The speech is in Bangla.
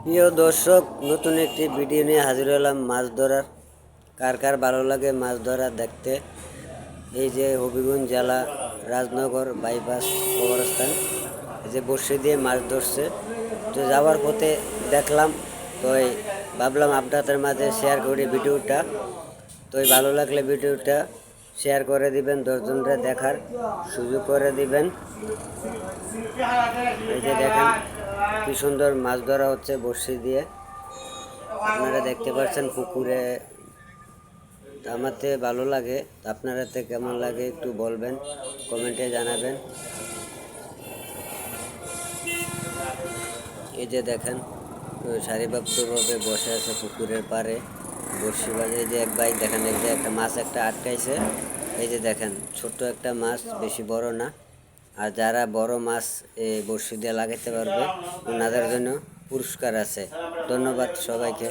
প্রিয় দর্শক, নতুন একটি ভিডিও নিয়ে হাজির হলাম মাছ ধরার। কার কার ভালো লাগে মাছ ধরা দেখতে? এই যে হবিগঞ্জ জেলা রাজনগর বাইপাস কবরস্থান, এই যে বড়শি দিয়ে মাছ ধরছে। তো যাওয়ার পথে দেখলাম, তো ভাবলাম আপনাদের মাঝে শেয়ার করি ভিডিওটা। তো ভালো লাগলে ভিডিওটা শেয়ার করে দিবেন, 10জনরে দেখার সুযোগ করে দিবেন। এই যে দেখেন কি সুন্দর মাছ ধরা হচ্ছে বড়শি দিয়ে। আপনারা দেখতে পাচ্ছেন পুকুরে। আমাতে ভালো লাগে, আপনারাতে কেমন লাগে একটু বলবেন, কমেন্টে জানাবেন। এই যে দেখেন সারিবদ্ধভাবে বসে আছে পুকুরের পাড়ে বড়শি বাজে। এই যে এক ভাই দেখেন, এই যে একটা মাছ একটা আটকাইছে। এই যে দেখেন ছোট্ট একটা মাছ, বেশি বড় না। আর যারা বড় মাছ এই বড়শি দিয়ে লাগাইতে পারবে ওনাদের জন্য পুরস্কার আছে। ধন্যবাদ সবাইকে।